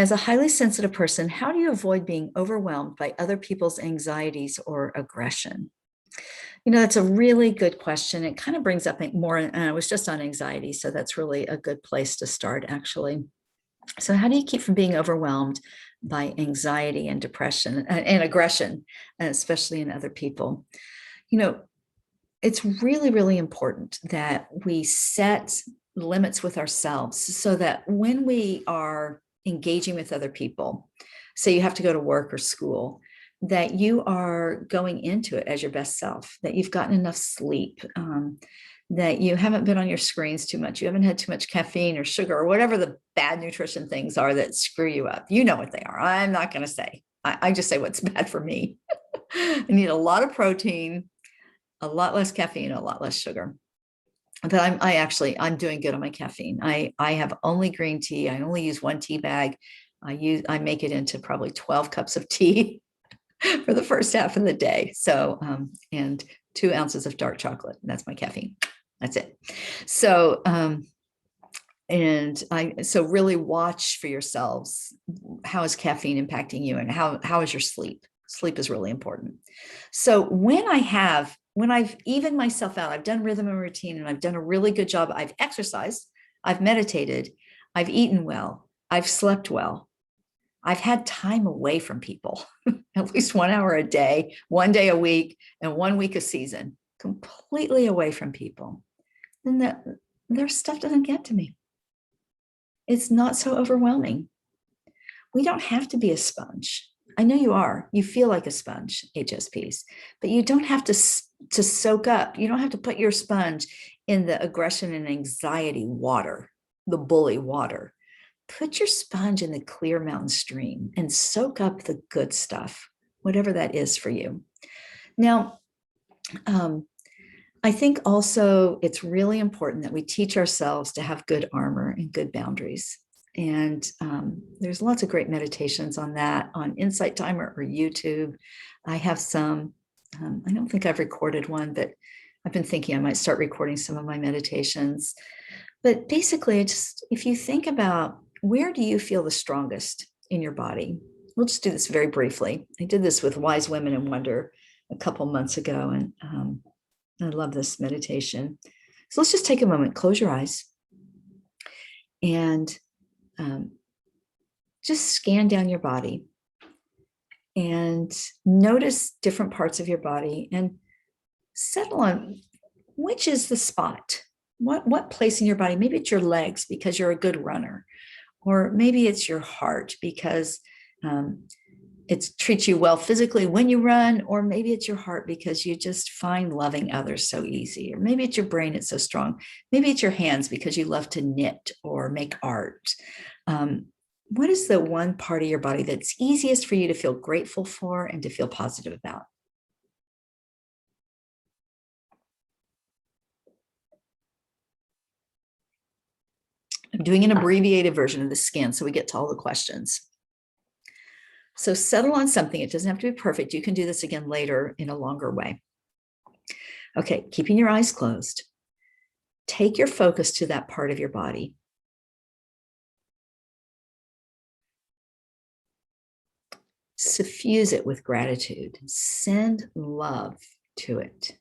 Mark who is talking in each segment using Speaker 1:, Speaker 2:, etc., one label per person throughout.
Speaker 1: As a highly sensitive person, how do you avoid being overwhelmed by other people's anxieties or aggression? That's a really good question. It kind of brings up more, and I was just on anxiety, so that's really a good place to start, actually. So how do you keep from being overwhelmed by anxiety and depression and aggression, especially in other people? It's really, really important that we set limits with ourselves so that when we are engaging with other people, say you have to go to work or school, that you are going into it as your best self, that you've gotten enough sleep, that you haven't been on your screens too much, you haven't had too much caffeine or sugar or whatever the bad nutrition things are that screw you up. You know what they are. I'm not going to say. I just say what's bad for me. I need a lot of protein, a lot less caffeine, a lot less sugar. But I'm doing good on my caffeine. I have only green tea. I only use one tea bag. I make it into probably 12 cups of tea for the first half of the day. So, and 2 ounces of dark chocolate. That's my caffeine. That's it. So, so really watch for yourselves. How is caffeine impacting you, and how is your sleep? Sleep is really important. So when I've evened myself out, I've done rhythm and routine, and I've done a really good job. I've exercised, I've meditated, I've eaten well, I've slept well. I've had time away from people, at least 1 hour a day, 1 day a week, and 1 week a season, completely away from people. Then their stuff doesn't get to me. It's not so overwhelming. We don't have to be a sponge. I know you are. You feel like a sponge, HSPs, but you don't have to soak up. You don't have to put your sponge in the aggression and anxiety water, the bully water. Put your sponge in the clear mountain stream and soak up the good stuff, whatever that is for you. Now, I think also it's really important that we teach ourselves to have good armor and good boundaries. And there's lots of great meditations on that on Insight Timer or YouTube. I have some. I don't think I've recorded one, but I've been thinking I might start recording some of my meditations. But basically, if you think about where do you feel the strongest in your body? We'll just do this very briefly. I did this with Wise Women in Wonder a couple months ago, and I love this meditation. So let's just take a moment, close your eyes, and just scan down your body and notice different parts of your body and settle on which is the spot. What place in your body? Maybe it's your legs because you're a good runner, or maybe it's your heart because it treats you well physically when you run, or maybe it's your heart because you just find loving others so easy, or maybe it's your brain, it's so strong. Maybe it's your hands because you love to knit or make art. What is the one part of your body that's easiest for you to feel grateful for and to feel positive about? I'm doing an abbreviated version of the scan so we get to all the questions. So settle on something. It doesn't have to be perfect. You can do this again later in a longer way. Okay, keeping your eyes closed. Take your focus to that part of your body. Suffuse it with gratitude. Send love to it.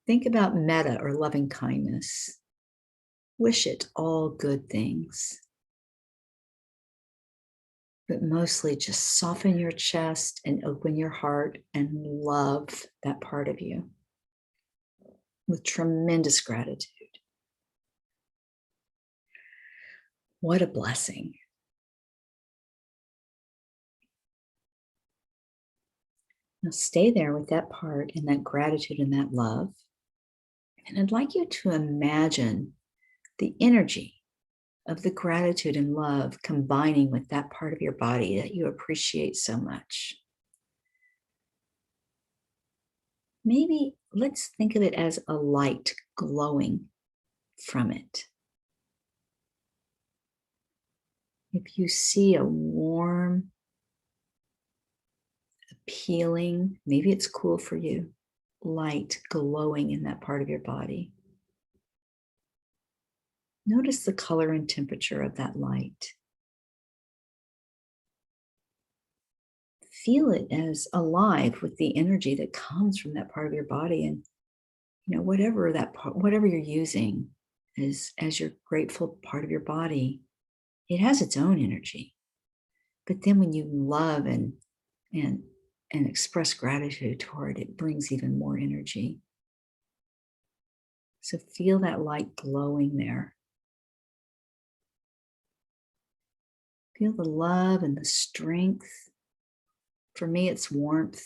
Speaker 1: Think about metta or loving kindness. Wish it all good things. But mostly just soften your chest and open your heart and love that part of you with tremendous gratitude. What a blessing. Now stay there with that part and that gratitude and that love. And I'd like you to imagine the energy of the gratitude and love combining with that part of your body that you appreciate so much. Maybe let's think of it as a light glowing from it. If you see a warm, appealing, maybe it's cool for you, light glowing in that part of your body. Notice the color and temperature of that light. Feel it as alive with the energy that comes from that part of your body. And whatever that part, whatever you're using as your grateful part of your body, it has its own energy. But then when you love and express gratitude toward it, it brings even more energy. So feel that light glowing there. Feel the love and the strength. For me, it's warmth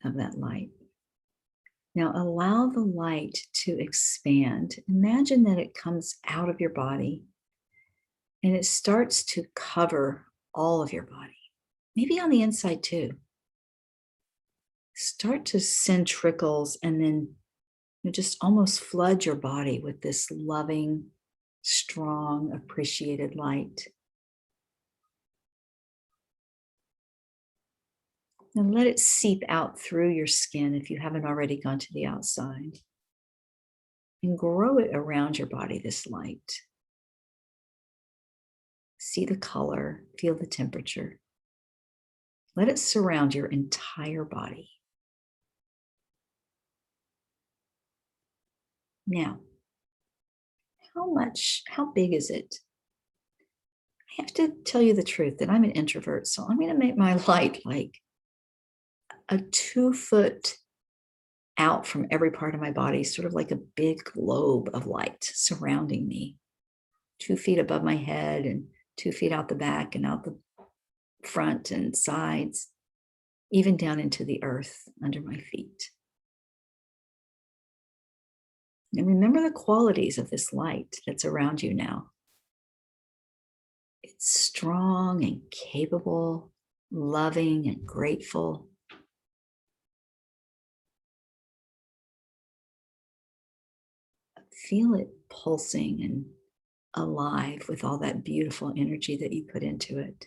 Speaker 1: of that light. Now allow the light to expand. Imagine that it comes out of your body and it starts to cover all of your body, maybe on the inside too. Start to send trickles and then just almost flood your body with this loving, strong, appreciated light. And let it seep out through your skin if you haven't already gone to the outside. And grow it around your body, this light. See the color, feel the temperature. Let it surround your entire body. Now, how big is it? I have to tell you the truth that I'm an introvert, so I'm going to make my light like a 2 foot out from every part of my body, sort of like a big globe of light surrounding me, 2 feet above my head and 2 feet out the back and out the front and sides, even down into the earth under my feet. And remember the qualities of this light that's around you now. It's strong and capable, loving and grateful. Feel it pulsing and alive with all that beautiful energy that you put into it.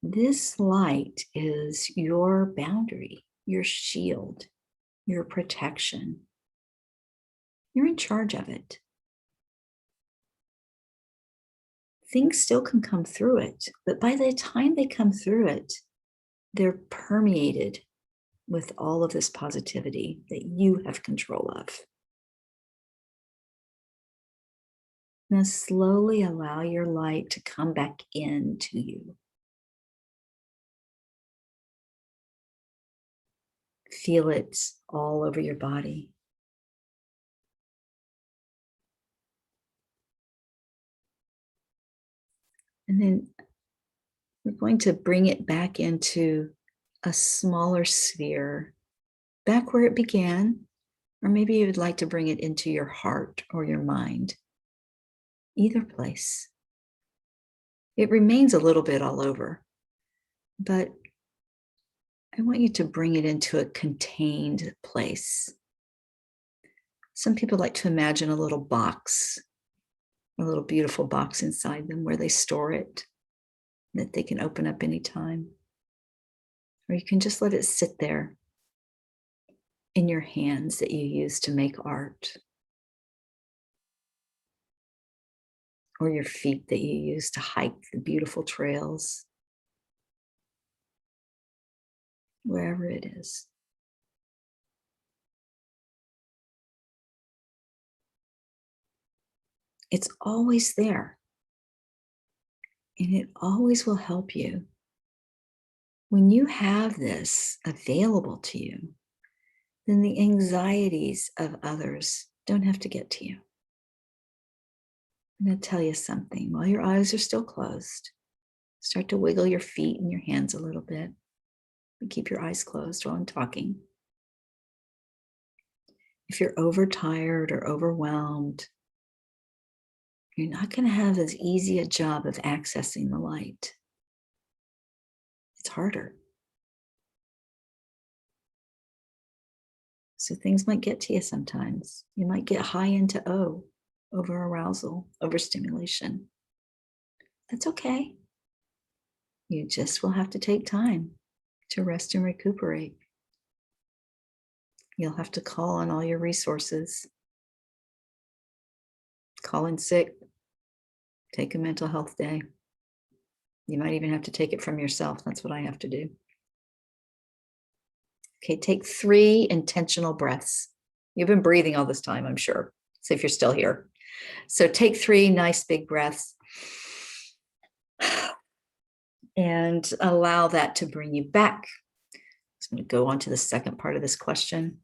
Speaker 1: This light is your boundary, your shield, your protection. You're in charge of it. Things still can come through it, but by the time they come through it, they're permeated with all of this positivity that you have control of. Now slowly allow your light to come back into you. Feel it all over your body. And then we're going to bring it back into a smaller sphere, back where it began, or maybe you would like to bring it into your heart or your mind. Either place. It remains a little bit all over, but I want you to bring it into a contained place. Some people like to imagine a little box, a little beautiful box inside them where they store it, that they can open up anytime. Or you can just let it sit there in your hands that you use to make art, or your feet that you use to hike the beautiful trails, wherever it is. It's always there, and it always will help you. When you have this available to you, then the anxieties of others don't have to get to you. I'm going to tell you something. While your eyes are still closed, start to wiggle your feet and your hands a little bit. But keep your eyes closed while I'm talking. If you're overtired or overwhelmed, you're not going to have as easy a job of accessing the light. It's harder. So things might get to you sometimes. You might get high into O. over-arousal, overstimulation. That's okay. You just will have to take time to rest and recuperate. You'll have to call on all your resources. Call in sick. Take a mental health day. You might even have to take it from yourself. That's what I have to do. Okay, take 3 intentional breaths. You've been breathing all this time, I'm sure. So if you're still here. So take 3 nice big breaths and allow that to bring you back. I'm going to go on to the second part of this question.